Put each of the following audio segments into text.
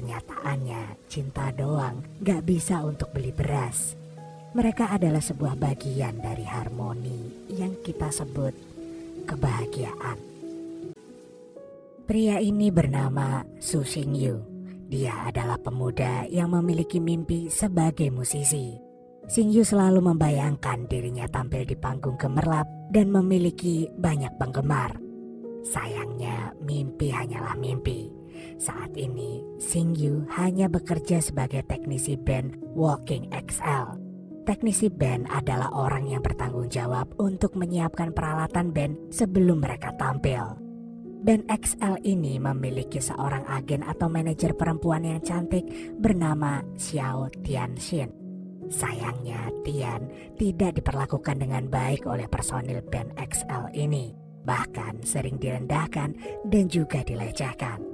kenyataannya cinta doang gak bisa untuk beli beras. Mereka adalah sebuah bagian dari harmoni yang kita sebut kebahagiaan. Pria ini bernama Su Xingyu. Dia adalah pemuda yang memiliki mimpi sebagai musisi. Xingyu selalu membayangkan dirinya tampil di panggung gemerlap dan memiliki banyak penggemar. Sayangnya mimpi hanyalah mimpi. Saat ini Xingyu hanya bekerja sebagai teknisi band Walking XL. Teknisi band adalah orang yang bertanggung jawab untuk menyiapkan peralatan band sebelum mereka tampil. Band XL ini memiliki seorang agen atau manajer perempuan yang cantik bernama Xiao Tianxin. Sayangnya Tian tidak diperlakukan dengan baik oleh personil band XL ini, bahkan sering direndahkan dan juga dilecehkan.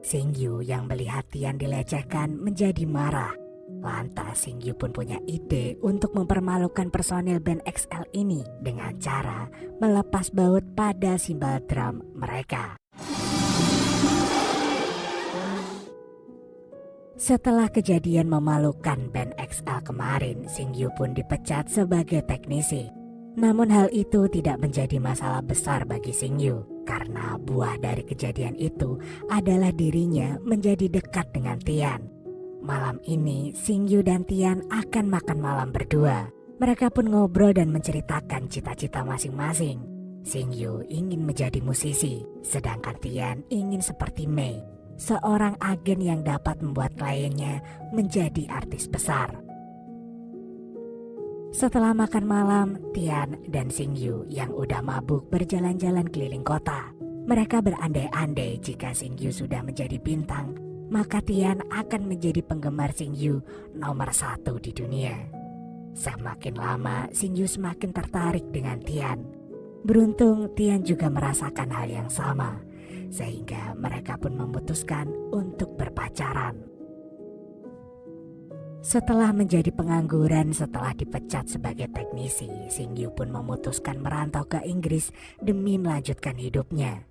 Xingyu yang melihat Tian dilecehkan menjadi marah. Lantas Xingyu pun punya ide untuk mempermalukan personil band XL ini dengan cara melepas baut pada simbal drum mereka. Setelah kejadian memalukan band XL kemarin, Xingyu pun dipecat sebagai teknisi. Namun hal itu tidak menjadi masalah besar bagi Xingyu karena buah dari kejadian itu adalah dirinya menjadi dekat dengan Tian. Malam ini Xingyu dan Tian akan makan malam berdua. Mereka pun ngobrol dan menceritakan cita-cita masing-masing. Xingyu ingin menjadi musisi, sedangkan Tian ingin seperti Mei, seorang agen yang dapat membuat kliennya menjadi artis besar. Setelah makan malam, Tian dan Xingyu yang udah mabuk berjalan-jalan keliling kota. Mereka berandai-andai jika Xingyu sudah menjadi bintang, maka Tian akan menjadi penggemar Xingyu nomor 1 di dunia. Semakin lama, Xingyu semakin tertarik dengan Tian. Beruntung Tian juga merasakan hal yang sama, sehingga mereka pun memutuskan untuk berpacaran. Setelah menjadi pengangguran setelah dipecat sebagai teknisi, Xingyu pun memutuskan merantau ke Inggris demi melanjutkan hidupnya.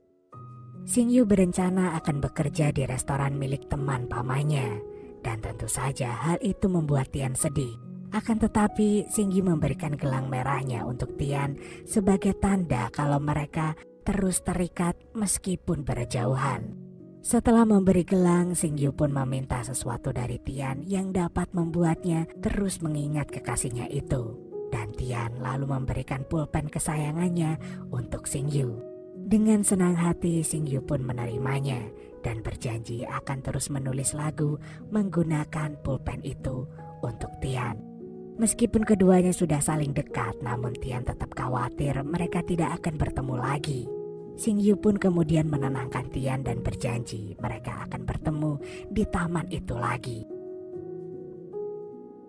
Xingyu berencana akan bekerja di restoran milik teman pamannya, dan tentu saja hal itu membuat Tian sedih. Akan tetapi Xingyu memberikan gelang merahnya untuk Tian sebagai tanda kalau mereka terus terikat meskipun berjauhan. Setelah memberi gelang, Xingyu pun meminta sesuatu dari Tian yang dapat membuatnya terus mengingat kekasihnya itu. Dan Tian lalu memberikan pulpen kesayangannya untuk Xingyu. Dengan senang hati Xingyu pun menerimanya dan berjanji akan terus menulis lagu menggunakan pulpen itu untuk Tian. Meskipun keduanya sudah saling dekat, namun Tian tetap khawatir mereka tidak akan bertemu lagi. Xingyu pun kemudian menenangkan Tian dan berjanji mereka akan bertemu di taman itu lagi.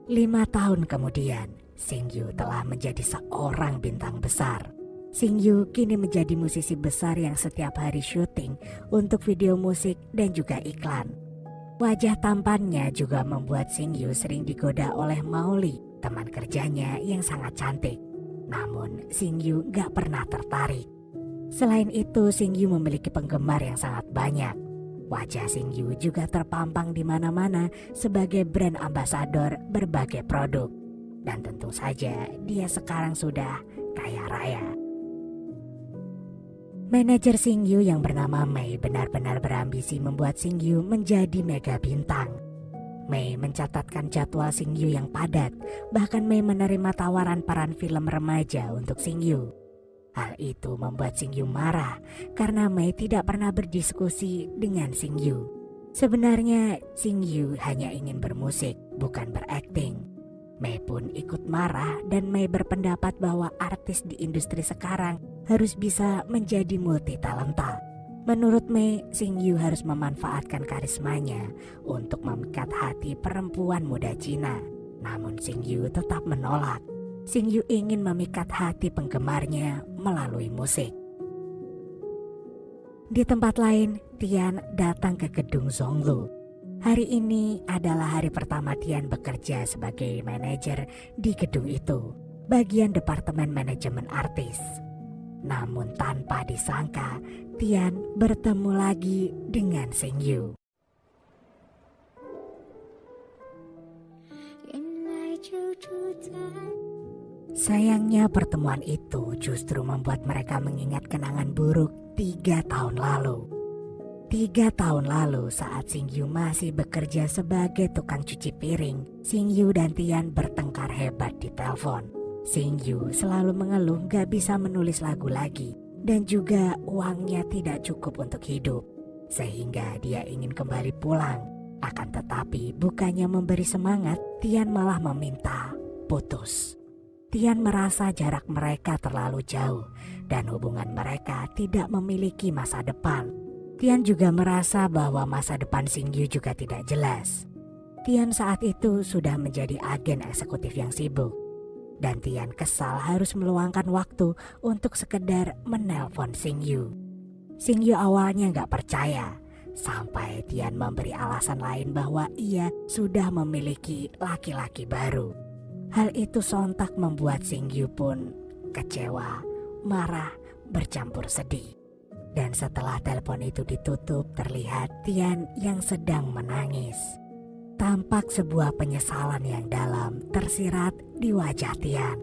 5 tahun kemudian, Xingyu telah menjadi seorang bintang besar. Xingyu kini menjadi musisi besar yang setiap hari syuting untuk video musik dan juga iklan. Wajah tampannya juga membuat Xingyu sering digoda oleh Maoli, teman kerjanya yang sangat cantik. Namun Xingyu gak pernah tertarik. Selain itu, Xingyu memiliki penggemar yang sangat banyak. Wajah Xingyu juga terpampang di mana-mana sebagai brand ambasador berbagai produk. Dan tentu saja dia sekarang sudah kaya raya. Manajer Xingyu yang bernama Mei benar-benar berambisi membuat Xingyu menjadi mega bintang. Mei mencatatkan jadwal Xingyu yang padat, bahkan Mei menerima tawaran peran film remaja untuk Xingyu. Hal itu membuat Xingyu marah karena Mei tidak pernah berdiskusi dengan Xingyu. Sebenarnya Xingyu hanya ingin bermusik, bukan berakting. Mei pun ikut marah dan Mei berpendapat bahwa artis di industri sekarang harus bisa menjadi multitalenta. Menurut Mei, Xingyu harus memanfaatkan karismanya untuk memikat hati perempuan muda Cina. Namun Xingyu tetap menolak. Xingyu ingin memikat hati penggemarnya melalui musik. Di tempat lain, Tian datang ke gedung Zhonglu. Hari ini adalah hari pertama Tian bekerja sebagai manajer di gedung itu, bagian departemen manajemen artis. Namun tanpa disangka, Tian bertemu lagi dengan Xingyu. Sayangnya pertemuan itu justru membuat mereka mengingat kenangan buruk 3 tahun lalu. 3 tahun lalu saat Xingyu masih bekerja sebagai tukang cuci piring, Xingyu dan Tian bertengkar hebat di telepon. Xingyu selalu mengeluh gak bisa menulis lagu lagi dan juga uangnya tidak cukup untuk hidup. Sehingga dia ingin kembali pulang. Akan tetapi bukannya memberi semangat, Tian malah meminta putus. Tian merasa jarak mereka terlalu jauh dan hubungan mereka tidak memiliki masa depan. Tian juga merasa bahwa masa depan Xingyu juga tidak jelas. Tian saat itu sudah menjadi agen eksekutif yang sibuk. Dan Tian kesal harus meluangkan waktu untuk sekedar menelpon Xingyu. Xingyu awalnya gak percaya, sampai Tian memberi alasan lain bahwa ia sudah memiliki laki-laki baru. Hal itu sontak membuat Xingyu pun kecewa, marah, bercampur sedih. Dan setelah telepon itu ditutup, terlihat Tian yang sedang menangis. Tampak sebuah penyesalan yang dalam tersirat di wajah Tian.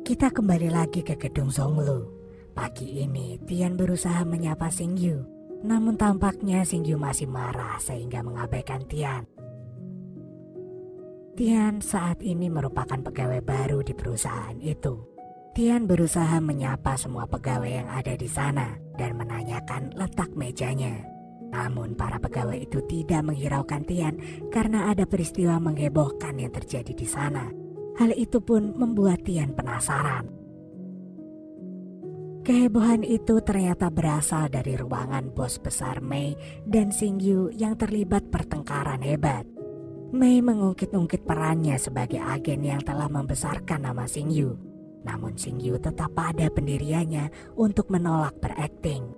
Kita kembali lagi ke gedung Zhonglu. Pagi ini Tian berusaha menyapa Xingyu, namun tampaknya Xingyu masih marah sehingga mengabaikan Tian. Tian saat ini merupakan pegawai baru di perusahaan itu. Tian berusaha menyapa semua pegawai yang ada di sana dan menanyakan letak mejanya. Namun para pegawai itu tidak menghiraukan Tian karena ada peristiwa menghebohkan yang terjadi di sana. Hal itu pun membuat Tian penasaran. Kehebohan itu ternyata berasal dari ruangan bos besar Mei dan Xingyu yang terlibat pertengkaran hebat. Mei mengungkit-ungkit perannya sebagai agen yang telah membesarkan nama Xingyu. Namun Xingyu tetap pada pendiriannya untuk menolak berakting.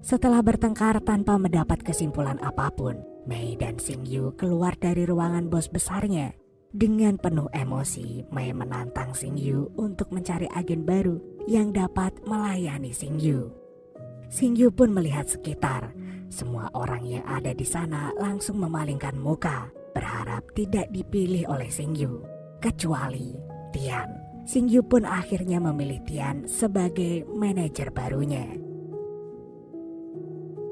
Setelah bertengkar tanpa mendapat kesimpulan apapun, Mei dan Xingyu keluar dari ruangan bos besarnya. Dengan penuh emosi, Mei menantang Xingyu untuk mencari agen baru yang dapat melayani Xingyu. Xingyu pun melihat sekitar. Semua orang yang ada di sana langsung memalingkan muka, berharap tidak dipilih oleh Xingyu, kecuali Tian. Xingyu pun akhirnya memilih Tian sebagai manajer barunya.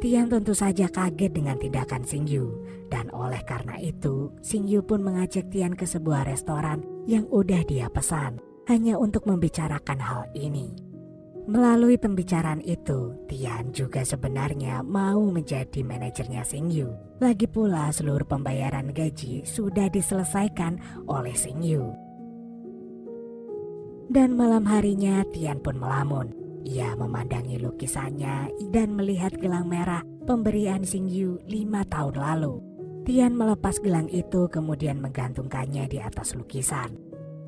Tian tentu saja kaget dengan tindakan Xingyu, dan oleh karena itu Xingyu pun mengajak Tian ke sebuah restoran yang udah dia pesan, hanya untuk membicarakan hal ini. Melalui pembicaraan itu, Tian juga sebenarnya mau menjadi manajernya Xingyu. Lagi pula seluruh pembayaran gaji sudah diselesaikan oleh Xingyu. Dan malam harinya Tian pun melamun. Ia memandangi lukisannya dan melihat gelang merah pemberian Xingyu 5 tahun lalu. Tian melepas gelang itu kemudian menggantungkannya di atas lukisan.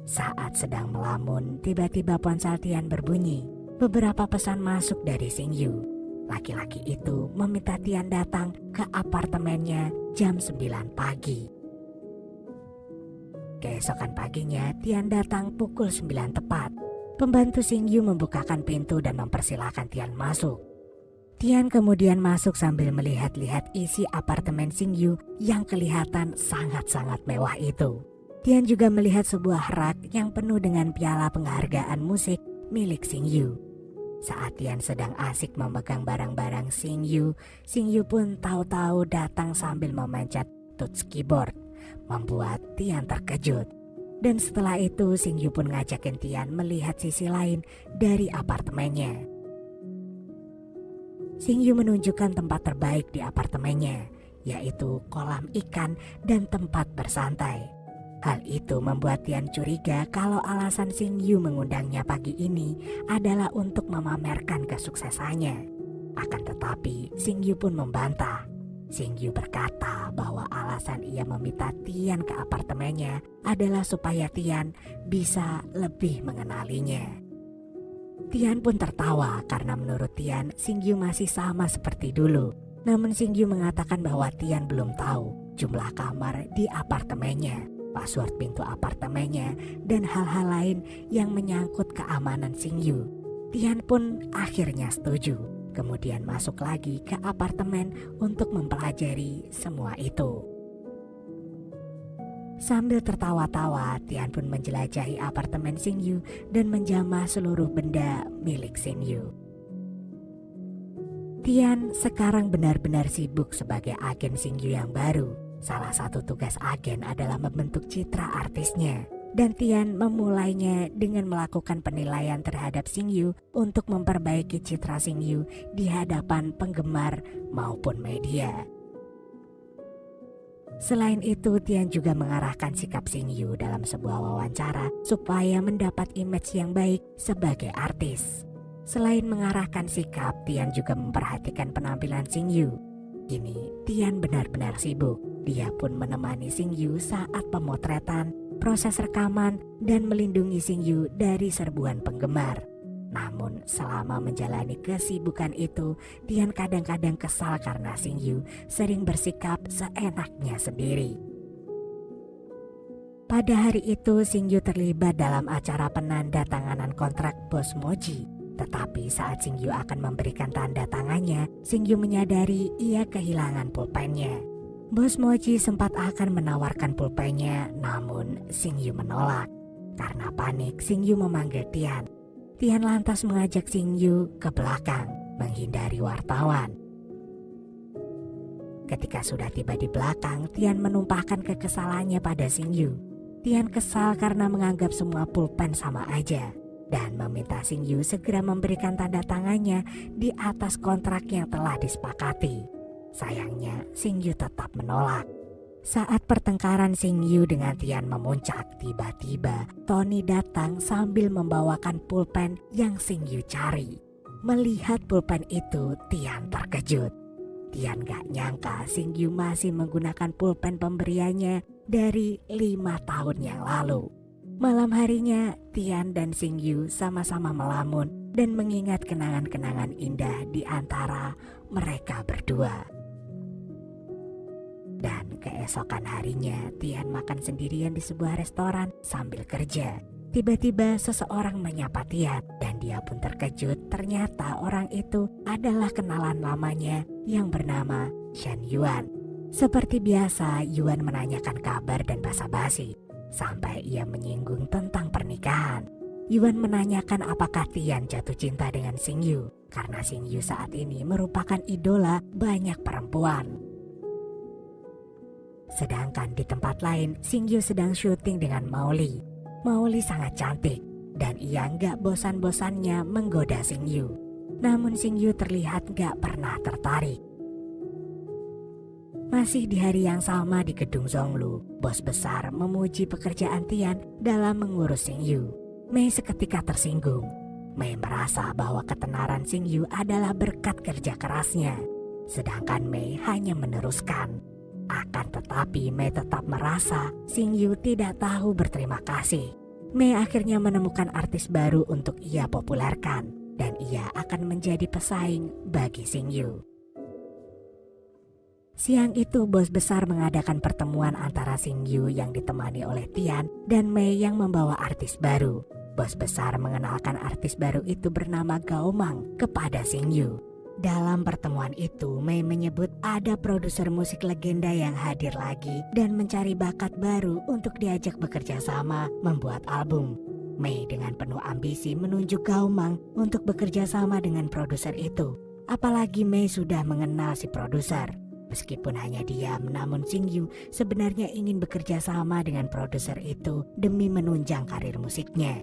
Saat sedang melamun, tiba-tiba ponsel Tian berbunyi. Beberapa pesan masuk dari Xingyu. Laki-laki itu meminta Tian datang ke apartemennya jam 9 pagi. Keesokan paginya Tian datang pukul 9 tepat. Pembantu Xingyu membukakan pintu dan mempersilahkan Tian masuk. Tian kemudian masuk sambil melihat-lihat isi apartemen Xingyu yang kelihatan sangat-sangat mewah itu. Tian juga melihat sebuah rak yang penuh dengan piala penghargaan musik milik Xingyu. Saat Tian sedang asik memegang barang-barang Xingyu, Xingyu pun tahu-tahu datang sambil memencet touch keyboard, membuat Tian terkejut. Dan setelah itu Xingyu pun ngajakin Tian melihat sisi lain dari apartemennya. Xingyu menunjukkan tempat terbaik di apartemennya, yaitu kolam ikan dan tempat bersantai. Hal itu membuat Tian curiga kalau alasan Xingyu mengundangnya pagi ini adalah untuk memamerkan kesuksesannya. Akan tetapi Xingyu pun membantah. Xingyu berkata bahwa alasan ia meminta Tian ke apartemennya adalah supaya Tian bisa lebih mengenalinya. Tian pun tertawa karena menurut Tian Xingyu masih sama seperti dulu. Namun Xingyu mengatakan bahwa Tian belum tahu jumlah kamar di apartemennya, password pintu apartemennya, dan hal-hal lain yang menyangkut keamanan Xingyu. Tian pun akhirnya setuju. Kemudian masuk lagi ke apartemen untuk mempelajari semua itu. Sambil tertawa-tawa, Tian pun menjelajahi apartemen Xingyu dan menjamah seluruh benda milik Xingyu. Tian sekarang benar-benar sibuk sebagai agen Xingyu yang baru. Salah satu tugas agen adalah membentuk citra artisnya. Dan Tian memulainya dengan melakukan penilaian terhadap Xingyu untuk memperbaiki citra Xingyu di hadapan penggemar maupun media. Selain itu, Tian juga mengarahkan sikap Xingyu dalam sebuah wawancara supaya mendapat image yang baik sebagai artis. Selain mengarahkan sikap, Tian juga memperhatikan penampilan Xingyu. Kini, Tian benar-benar sibuk. Dia pun menemani Xingyu saat pemotretan, proses rekaman, dan melindungi Xingyu dari serbuan penggemar. Namun selama menjalani kesibukan itu, Tian kadang-kadang kesal karena Xingyu sering bersikap seenaknya sendiri. Pada hari itu Xingyu terlibat dalam acara penandatanganan kontrak Bos Moji. Tetapi saat Xingyu akan memberikan tanda tangannya, Xingyu menyadari ia kehilangan pulpennya. Bos Moji sempat akan menawarkan pulpennya, namun Xingyu menolak. Karena panik, Xingyu memanggil Tian. Tian lantas mengajak Xingyu ke belakang, menghindari wartawan. Ketika sudah tiba di belakang, Tian menumpahkan kekesalannya pada Xingyu. Tian kesal karena menganggap semua pulpen sama aja, dan meminta Xingyu segera memberikan tanda tangannya di atas kontrak yang telah disepakati. Sayangnya, Xingyu tetap menolak. Saat pertengkaran Xingyu dengan Tian memuncak, tiba-tiba Tony datang sambil membawakan pulpen yang Xingyu cari. Melihat pulpen itu, Tian terkejut. Tian gak nyangka Xingyu masih menggunakan pulpen pemberiannya dari 5 tahun yang lalu. Malam harinya, Tian dan Xingyu sama-sama melamun dan mengingat kenangan-kenangan indah di antara mereka berdua. Dan keesokan harinya, Tian makan sendirian di sebuah restoran sambil kerja. Tiba-tiba seseorang menyapa Tian dan dia pun terkejut. Ternyata orang itu adalah kenalan lamanya yang bernama Shen Yuan. Seperti biasa, Yuan menanyakan kabar dan basa-basi sampai ia menyinggung tentang pernikahan. Yuan menanyakan apakah Tian jatuh cinta dengan Xingyu karena Xingyu saat ini merupakan idola banyak perempuan. Sedangkan di tempat lain, Xingyu sedang syuting dengan Maoli. Maoli sangat cantik dan ia gak bosan-bosannya menggoda Xingyu. Namun Xingyu terlihat gak pernah tertarik. Masih di hari yang sama di gedung Zhonglu, bos besar memuji pekerjaan Tian dalam mengurus Xingyu. Mei seketika tersinggung. Mei merasa bahwa ketenaran Xingyu adalah berkat kerja kerasnya. Sedangkan Mei hanya meneruskan. Akan tetapi Mei tetap merasa Xingyu tidak tahu berterima kasih. Mei akhirnya menemukan artis baru untuk ia populerkan dan ia akan menjadi pesaing bagi Xingyu. Siang itu bos besar mengadakan pertemuan antara Xingyu yang ditemani oleh Tian dan Mei yang membawa artis baru. Bos besar mengenalkan artis baru itu bernama Gao Mang kepada Xingyu. Dalam pertemuan itu, Mei menyebut ada produser musik legenda yang hadir lagi dan mencari bakat baru untuk diajak bekerja sama membuat album. Mei dengan penuh ambisi menunjuk Gao Mang untuk bekerja sama dengan produser itu. Apalagi Mei sudah mengenal si produser. Meskipun hanya diam, namun Xingyu sebenarnya ingin bekerja sama dengan produser itu demi menunjang karir musiknya.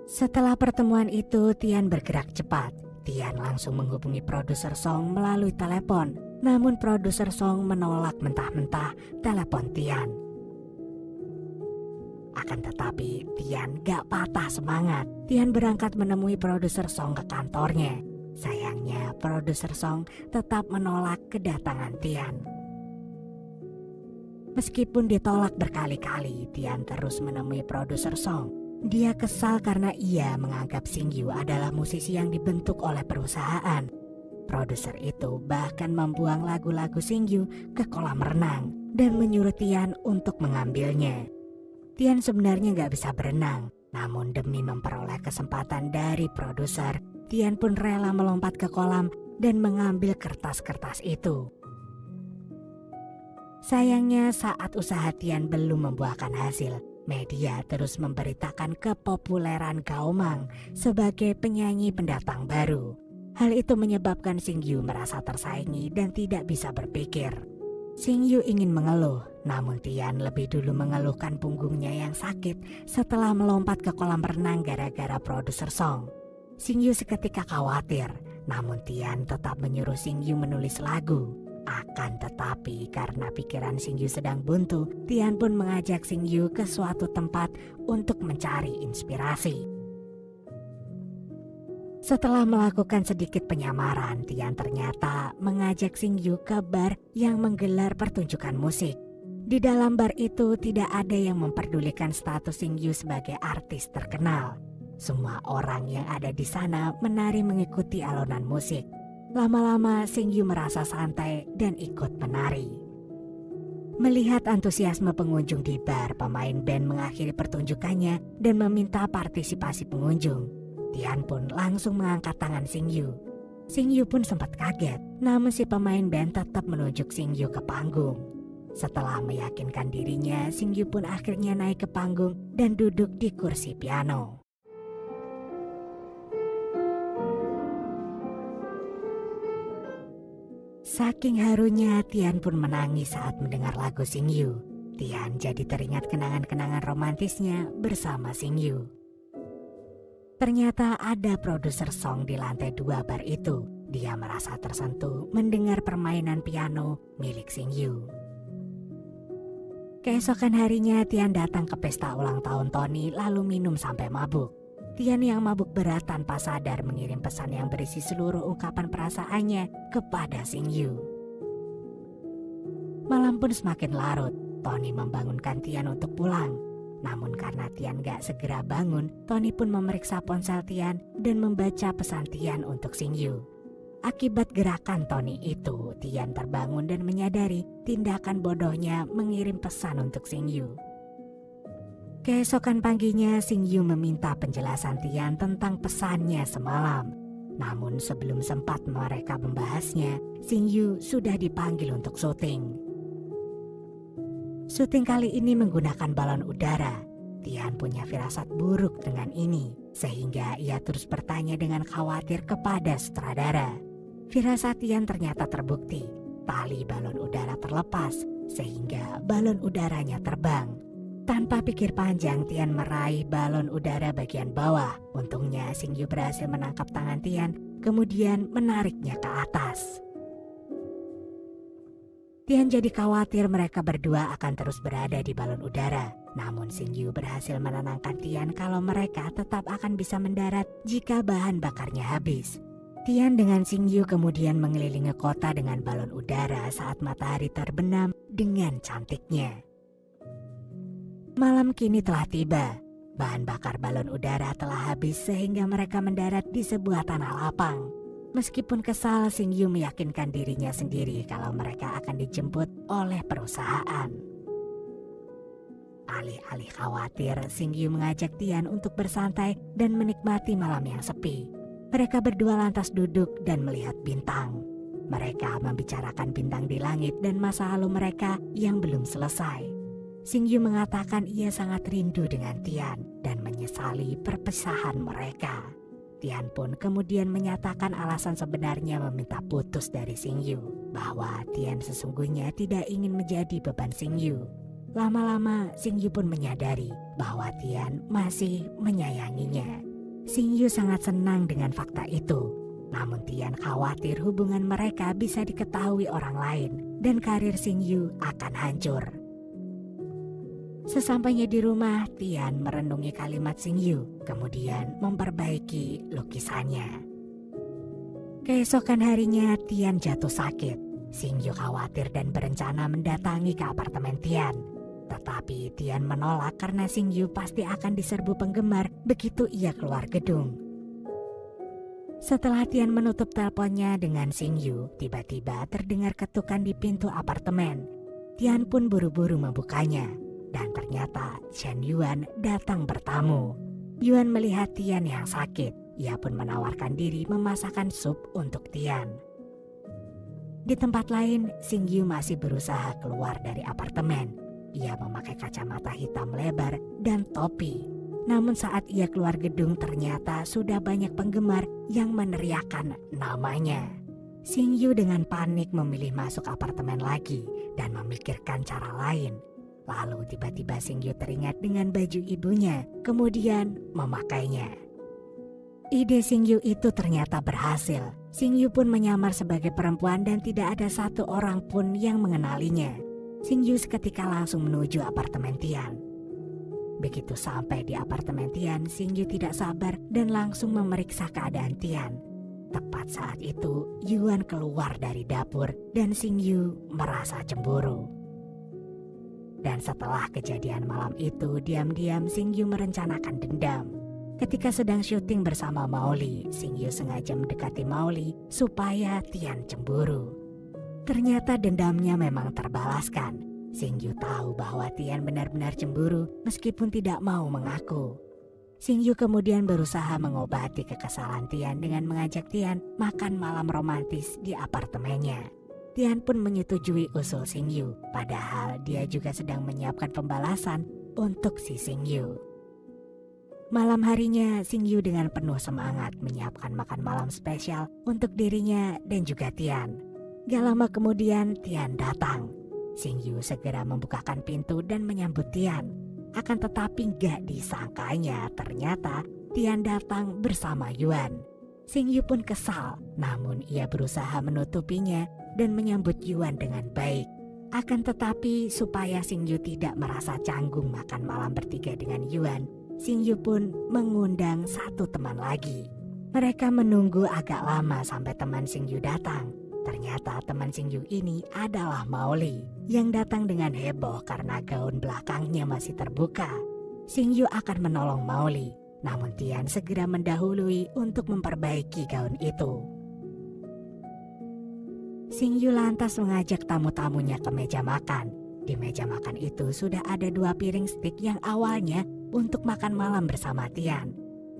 Setelah pertemuan itu, Tian bergerak cepat. Tian langsung menghubungi produser Song melalui telepon. Namun produser Song menolak mentah-mentah telepon Tian. Akan tetapi Tian gak patah semangat. Tian berangkat menemui produser Song ke kantornya. Sayangnya produser Song tetap menolak kedatangan Tian. Meskipun ditolak berkali-kali, Tian terus menemui produser Song. Dia kesal karena ia menganggap Xingyu adalah musisi yang dibentuk oleh perusahaan. Produser itu bahkan membuang lagu-lagu Xingyu ke kolam renang dan menyuruh Tian untuk mengambilnya. Tian sebenarnya gak bisa berenang, Namun demi memperoleh kesempatan dari produser, Tian pun rela melompat ke kolam dan mengambil kertas-kertas itu. Sayangnya saat usaha Tian belum membuahkan hasil, media terus memberitakan kepopuleran Gao Mang sebagai penyanyi pendatang baru. Hal itu menyebabkan Xing Yu merasa tersaingi dan tidak bisa berpikir. Xing Yu ingin mengeluh, namun Tian lebih dulu mengeluhkan punggungnya yang sakit setelah melompat ke kolam renang gara-gara produser song. Xing Yu seketika khawatir, namun Tian tetap menyuruh Xing Yu menulis lagu. Akan tetapi karena pikiran Xing Yu sedang buntu, Tian pun mengajak Xing Yu ke suatu tempat untuk mencari inspirasi. Setelah melakukan sedikit penyamaran, Tian ternyata mengajak Xing Yu ke bar yang menggelar pertunjukan musik. Di dalam bar itu tidak ada yang memperdulikan status Xing Yu sebagai artis terkenal. Semua orang yang ada di sana menari mengikuti alunan musik. Lama-lama Xing Yu merasa santai dan ikut menari. Melihat antusiasme pengunjung di bar, pemain band mengakhiri pertunjukannya dan meminta partisipasi pengunjung. Tian pun langsung mengangkat tangan Xing Yu. Xing Yu pun sempat kaget, namun si pemain band tetap menunjuk Xing Yu ke panggung. Setelah meyakinkan dirinya, Xing Yu pun akhirnya naik ke panggung dan duduk di kursi piano. Saking harunya, Tian pun menangis saat mendengar lagu Xing Yu. Tian jadi teringat kenangan-kenangan romantisnya bersama Xing Yu. Ternyata ada produser song di lantai 2 bar itu. Dia merasa tersentuh mendengar permainan piano milik Xing Yu. Keesokan harinya Tian datang ke pesta ulang tahun Tony lalu minum sampai mabuk. Tian yang mabuk berat tanpa sadar mengirim pesan yang berisi seluruh ungkapan perasaannya kepada Xing Yu. Malam pun semakin larut, Tony membangunkan Tian untuk pulang. Namun karena Tian gak segera bangun, Tony pun memeriksa ponsel Tian dan membaca pesan Tian untuk Xing Yu. Akibat gerakan Tony itu, Tian terbangun dan menyadari tindakan bodohnya mengirim pesan untuk Xing Yu. Keesokan paginya, Xing Yu meminta penjelasan Tian tentang pesannya semalam. Namun sebelum sempat mereka membahasnya, Xing Yu sudah dipanggil untuk syuting. Syuting kali ini menggunakan balon udara. Tian punya firasat buruk dengan ini, sehingga ia terus bertanya dengan khawatir kepada sutradara. Firasat Tian ternyata terbukti. Tali balon udara terlepas, sehingga balon udaranya terbang. Tanpa pikir panjang, Tian meraih balon udara bagian bawah. Untungnya Xing Yu berhasil menangkap tangan Tian, kemudian menariknya ke atas. Tian jadi khawatir mereka berdua akan terus berada di balon udara. Namun Xing Yu berhasil menenangkan Tian kalau mereka tetap akan bisa mendarat jika bahan bakarnya habis. Tian dengan Xing Yu kemudian mengelilingi kota dengan balon udara saat matahari terbenam dengan cantiknya. Malam kini telah tiba. Bahan bakar balon udara telah habis sehingga mereka mendarat di sebuah tanah lapang. Meskipun kesal, Xing Yu meyakinkan dirinya sendiri kalau mereka akan dijemput oleh perusahaan. Alih-alih khawatir, Xing Yu mengajak Tian untuk bersantai dan menikmati malam yang sepi. Mereka berdua lantas duduk dan melihat bintang. Mereka membicarakan bintang di langit dan masa lalu mereka yang belum selesai. Xing Yu mengatakan ia sangat rindu dengan Tian dan menyesali perpisahan mereka. Tian pun kemudian menyatakan alasan sebenarnya meminta putus dari Xing Yu, bahwa Tian sesungguhnya tidak ingin menjadi beban Xing Yu. Lama-lama Xing Yu pun menyadari bahwa Tian masih menyayanginya. Xing Yu sangat senang dengan fakta itu. Namun Tian khawatir hubungan mereka bisa diketahui orang lain dan karir Xing Yu akan hancur. Sesampainya di rumah, Tian merenungi kalimat Xing Yu, kemudian memperbaiki lukisannya. Keesokan harinya, Tian jatuh sakit. Xing Yu khawatir dan berencana mendatangi ke apartemen Tian. Tetapi Tian menolak karena Xing Yu pasti akan diserbu penggemar begitu ia keluar gedung. Setelah Tian menutup teleponnya dengan Xing Yu, tiba-tiba terdengar ketukan di pintu apartemen. Tian pun buru-buru membukanya. Dan ternyata Chen Yuan datang bertamu. Yuan melihat Tian yang sakit. Ia pun menawarkan diri memasakkan sup untuk Tian. Di tempat lain, Xingyu masih berusaha keluar dari apartemen. Ia memakai kacamata hitam lebar dan topi. Namun saat ia keluar gedung ternyata sudah banyak penggemar yang meneriakkan namanya. Xingyu dengan panik memilih masuk apartemen lagi dan memikirkan cara lain. Lalu tiba-tiba Xingyu teringat dengan baju ibunya, kemudian memakainya. Ide Xingyu itu ternyata berhasil. Xingyu pun menyamar sebagai perempuan dan tidak ada satu orang pun yang mengenalinya. Xingyu seketika langsung menuju apartemen Tian. Begitu sampai di apartemen Tian, Xingyu tidak sabar dan langsung memeriksa keadaan Tian. Tepat saat itu, Yuan keluar dari dapur dan Xingyu merasa cemburu. Dan setelah kejadian malam itu, diam-diam Xingyu merencanakan dendam. Ketika sedang syuting bersama Maoli, Xingyu sengaja mendekati Maoli supaya Tian cemburu. Ternyata dendamnya memang terbalaskan. Xingyu tahu bahwa Tian benar-benar cemburu meskipun tidak mau mengaku. Xingyu kemudian berusaha mengobati kekesalan Tian dengan mengajak Tian makan malam romantis di apartemennya. Tian pun menyetujui usul Xingyu, padahal dia juga sedang menyiapkan pembalasan untuk si Xingyu. Malam harinya, Xingyu dengan penuh semangat menyiapkan makan malam spesial untuk dirinya dan juga Tian. Gak lama kemudian Tian datang. Xingyu segera membukakan pintu dan menyambut Tian. Akan tetapi gak disangkanya ternyata Tian datang bersama Yuan. Xingyu pun kesal, namun ia berusaha menutupinya dan menyambut Yuan dengan baik. Akan tetapi supaya Xingyu tidak merasa canggung makan malam bertiga dengan Yuan, Xingyu pun mengundang satu teman lagi. Mereka menunggu agak lama sampai teman Xingyu datang. Ternyata teman Xingyu ini adalah Maoli yang datang dengan heboh karena gaun belakangnya masih terbuka. Xingyu akan menolong Maoli, namun Tian segera mendahului untuk memperbaiki gaun itu. Xingyu lantas mengajak tamu-tamunya ke meja makan. Di meja makan itu sudah ada 2 piring stik yang awalnya untuk makan malam bersama Tian.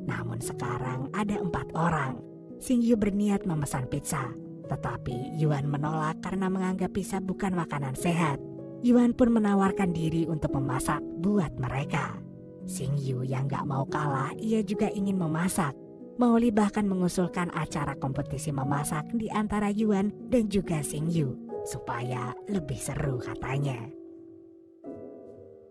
Namun sekarang ada 4 orang. Xingyu berniat memesan pizza, tetapi Yuan menolak karena menganggap pizza bukan makanan sehat. Yuan pun menawarkan diri untuk memasak buat mereka. Xingyu yang gak mau kalah, ia juga ingin memasak. Maoli bahkan mengusulkan acara kompetisi memasak di antara Yuan dan juga Xingyu supaya lebih seru katanya.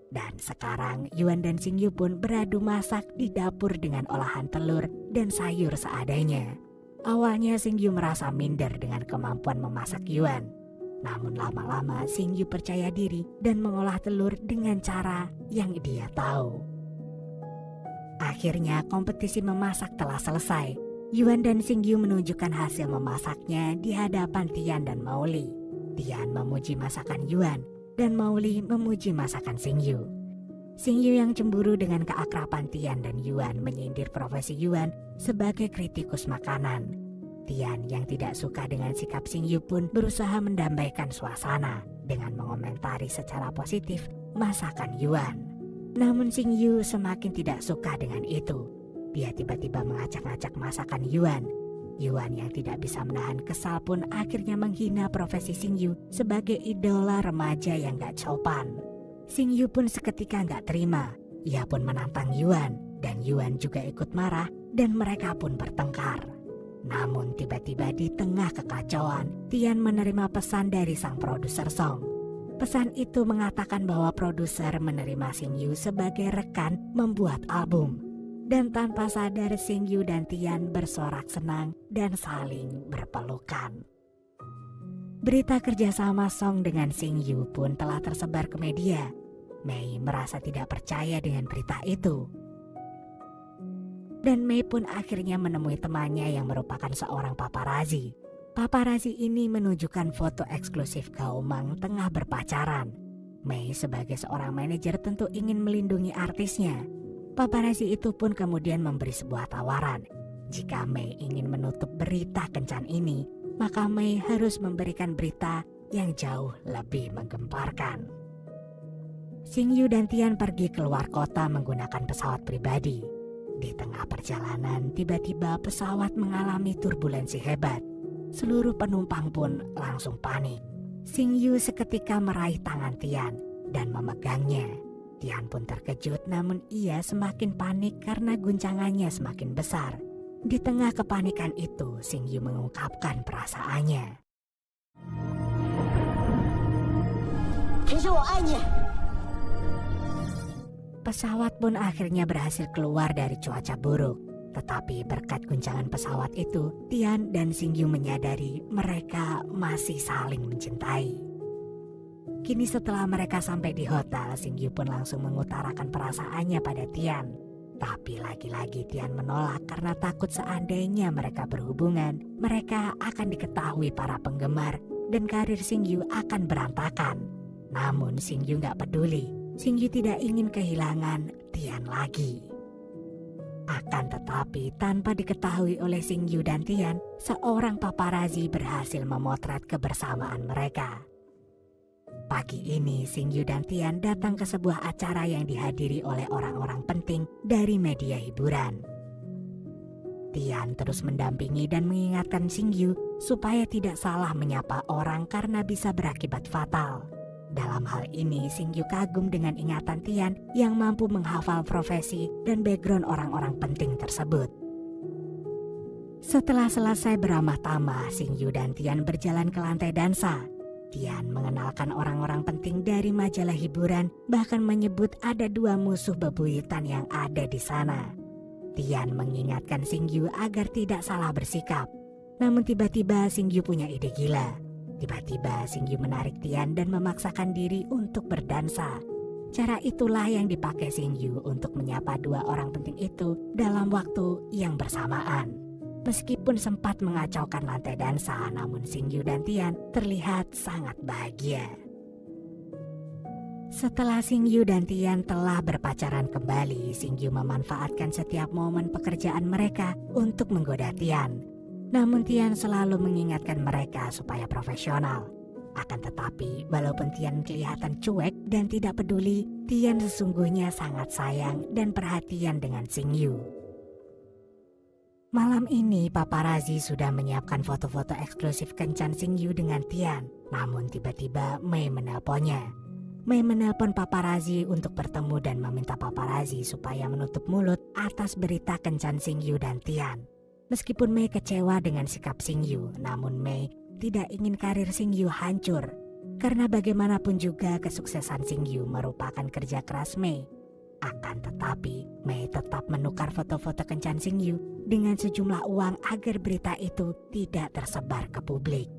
Dan sekarang Yuan dan Xingyu pun beradu masak di dapur dengan olahan telur dan sayur seadanya. Awalnya Xingyu merasa minder dengan kemampuan memasak Yuan. Namun lama-lama Xingyu percaya diri dan mengolah telur dengan cara yang dia tahu. Akhirnya kompetisi memasak telah selesai. Yuan dan Xingyu menunjukkan hasil memasaknya di hadapan Tian dan Maoli. Tian memuji masakan Yuan dan Maoli memuji masakan Xingyu. Xingyu yang cemburu dengan keakraban Tian dan Yuan menyindir profesi Yuan sebagai kritikus makanan. Tian yang tidak suka dengan sikap Xingyu pun berusaha mendamaikan suasana dengan mengomentari secara positif masakan Yuan. Namun Xingyu semakin tidak suka dengan itu. Dia tiba-tiba mengacak-acak masakan Yuan. Yuan yang tidak bisa menahan kesal pun akhirnya menghina profesi Xingyu sebagai idola remaja yang gak sopan. Xingyu pun seketika gak terima. Ia pun menantang Yuan dan Yuan juga ikut marah dan mereka pun bertengkar. Namun tiba-tiba di tengah kekacauan, Tian menerima pesan dari sang produser song. Pesan itu mengatakan bahwa produser menerima Xingyu sebagai rekan membuat album. Dan tanpa sadar Xingyu dan Tian bersorak senang dan saling berpelukan. Berita kerjasama Song dengan Xingyu pun telah tersebar ke media. Mei merasa tidak percaya dengan berita itu. Dan Mei pun akhirnya menemui temannya yang merupakan seorang paparazi. Paparazi ini menunjukkan foto eksklusif Gaomang tengah berpacaran. Mei sebagai seorang manajer tentu ingin melindungi artisnya. Paparazi itu pun kemudian memberi sebuah tawaran. Jika Mei ingin menutup berita kencan ini, maka Mei harus memberikan berita yang jauh lebih menggemparkan. Xingyu dan Tian pergi keluar kota menggunakan pesawat pribadi. Di tengah perjalanan, tiba-tiba pesawat mengalami turbulensi hebat. Seluruh penumpang pun langsung panik. Xingyu seketika meraih tangan Tian dan memegangnya. Tian pun terkejut, namun ia semakin panik karena guncangannya semakin besar. Di tengah kepanikan itu, Xingyu mengungkapkan perasaannya. Pesawat pun akhirnya berhasil keluar dari cuaca buruk. Tetapi berkat guncangan pesawat itu, Tian dan Xingyu menyadari mereka masih saling mencintai. Kini setelah mereka sampai di hotel, Xingyu pun langsung mengutarakan perasaannya pada Tian. Tapi lagi-lagi Tian menolak karena takut seandainya mereka berhubungan, mereka akan diketahui para penggemar dan karir Xingyu akan berantakan. Namun Xingyu gak peduli. Xingyu tidak ingin kehilangan Tian lagi. Akan tetapi tanpa diketahui oleh Xingyu dan Tian, seorang paparazzi berhasil memotret kebersamaan mereka. Pagi ini Xingyu dan Tian datang ke sebuah acara yang dihadiri oleh orang-orang penting dari media hiburan. Tian terus mendampingi dan mengingatkan Xingyu supaya tidak salah menyapa orang karena bisa berakibat fatal. Dalam hal ini, Xingyu kagum dengan ingatan Tian yang mampu menghafal profesi dan background orang-orang penting tersebut. Setelah selesai beramah tamah, Xingyu dan Tian berjalan ke lantai dansa. Tian mengenalkan orang-orang penting dari majalah hiburan, bahkan menyebut ada 2 musuh bebuyutan yang ada di sana. Tian mengingatkan Xingyu agar tidak salah bersikap. Namun tiba-tiba Xingyu punya ide gila. Tiba-tiba Xingyu menarik Tian dan memaksakan diri untuk berdansa. Cara itulah yang dipakai Xingyu untuk menyapa 2 orang penting itu dalam waktu yang bersamaan. Meskipun sempat mengacaukan lantai dansa, namun Xingyu dan Tian terlihat sangat bahagia. Setelah Xingyu dan Tian telah berpacaran kembali, Xingyu memanfaatkan setiap momen pekerjaan mereka untuk menggoda Tian. Namun Tian selalu mengingatkan mereka supaya profesional. Akan tetapi, walaupun Tian kelihatan cuek dan tidak peduli, Tian sesungguhnya sangat sayang dan perhatian dengan Xingyu. Malam ini, paparazzi sudah menyiapkan foto-foto eksklusif kencan Xingyu dengan Tian. Namun tiba-tiba Mei menelponnya. Mei menelpon paparazzi untuk bertemu dan meminta paparazzi supaya menutup mulut atas berita kencan Xingyu dan Tian. Meskipun Mei kecewa dengan sikap Xingyu, namun Mei tidak ingin karir Xingyu hancur. Karena bagaimanapun juga kesuksesan Xingyu merupakan kerja keras Mei. Akan tetapi, Mei tetap menukar foto-foto kencan Xingyu dengan sejumlah uang agar berita itu tidak tersebar ke publik.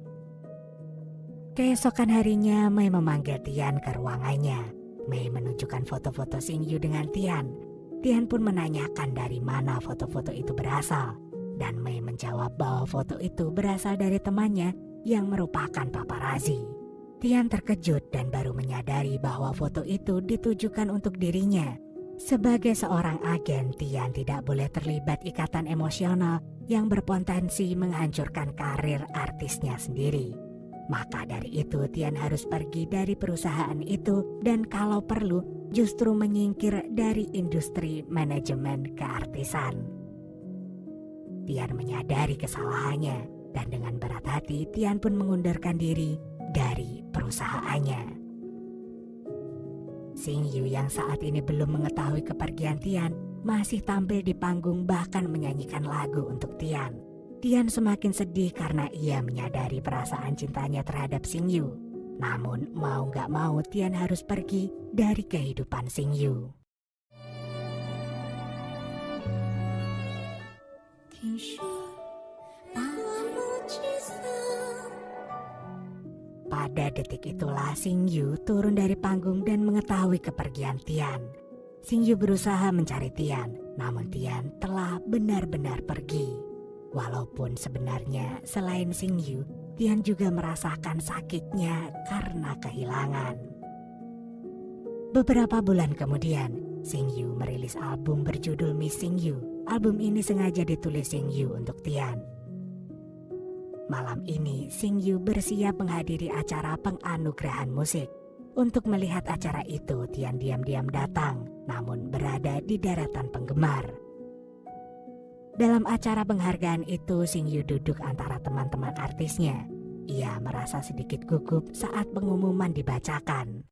Keesokan harinya, Mei memanggil Tian ke ruangannya. Mei menunjukkan foto-foto Xingyu dengan Tian. Tian pun menanyakan dari mana foto-foto itu berasal. Dan Mei menjawab bahwa foto itu berasal dari temannya yang merupakan paparazzi. Tian terkejut dan baru menyadari bahwa foto itu ditujukan untuk dirinya. Sebagai seorang agen, Tian tidak boleh terlibat ikatan emosional yang berpotensi menghancurkan karir artisnya sendiri. Maka dari itu Tian harus pergi dari perusahaan itu dan kalau perlu justru menyingkir dari industri manajemen keartisan. Tian menyadari kesalahannya dan dengan berat hati Tian pun mengundurkan diri dari perusahaannya. Xingyu yang saat ini belum mengetahui kepergian Tian masih tampil di panggung bahkan menyanyikan lagu untuk Tian. Tian semakin sedih karena ia menyadari perasaan cintanya terhadap Xingyu. Namun mau gak mau Tian harus pergi dari kehidupan Xingyu. Pada detik itulah Xingyu turun dari panggung dan mengetahui kepergian Tian. Xingyu berusaha mencari Tian, namun Tian telah benar-benar pergi. Walaupun sebenarnya selain Xingyu, Tian juga merasakan sakitnya karena kehilangan. Beberapa bulan kemudian, Xingyu merilis album berjudul Missing You. Album ini sengaja ditulis Xingyu untuk Tian. Malam ini, Xingyu bersiap menghadiri acara penganugerahan musik. Untuk melihat acara itu, Tian diam-diam datang, namun berada di daratan penggemar. Dalam acara penghargaan itu, Xingyu duduk antara teman-teman artisnya. Ia merasa sedikit gugup saat pengumuman dibacakan.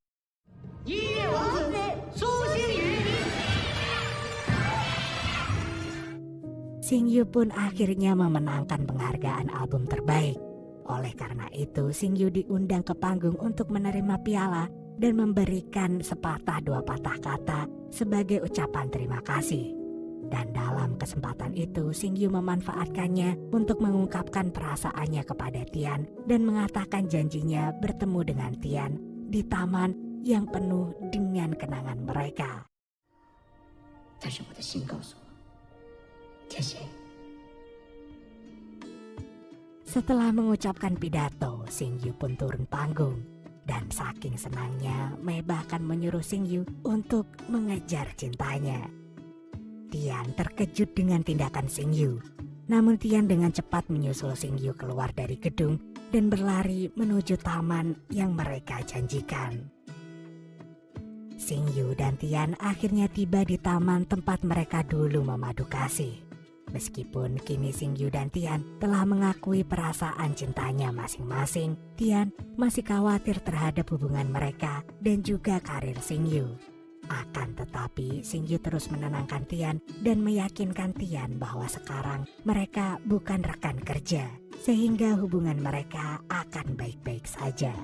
Xingyu pun akhirnya memenangkan penghargaan album terbaik. Oleh karena itu, Xingyu diundang ke panggung untuk menerima piala dan memberikan sepatah dua patah kata sebagai ucapan terima kasih. Dan dalam kesempatan itu, Xingyu memanfaatkannya untuk mengungkapkan perasaannya kepada Tian dan mengatakan janjinya bertemu dengan Tian di taman yang penuh dengan kenangan mereka. Setelah mengucapkan pidato, Xingyu pun turun panggung. Dan saking senangnya, Mei bahkan menyuruh Xingyu untuk mengejar cintanya. Tian terkejut dengan tindakan Xingyu. Namun Tian dengan cepat menyusul Xingyu keluar dari gedung dan berlari menuju taman yang mereka janjikan. Xingyu dan Tian akhirnya tiba di taman tempat mereka dulu memadu kasih. Meskipun kini Xingyu dan Tian telah mengakui perasaan cintanya masing-masing, Tian masih khawatir terhadap hubungan mereka dan juga karir Xingyu. Akan tetapi, Xingyu terus menenangkan Tian dan meyakinkan Tian bahwa sekarang mereka bukan rekan kerja, sehingga hubungan mereka akan baik-baik saja.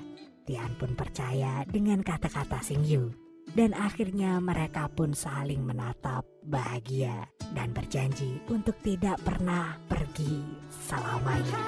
Tian pun percaya dengan kata-kata Xingyu. Dan akhirnya mereka pun saling menatap bahagia dan berjanji untuk tidak pernah pergi selamanya.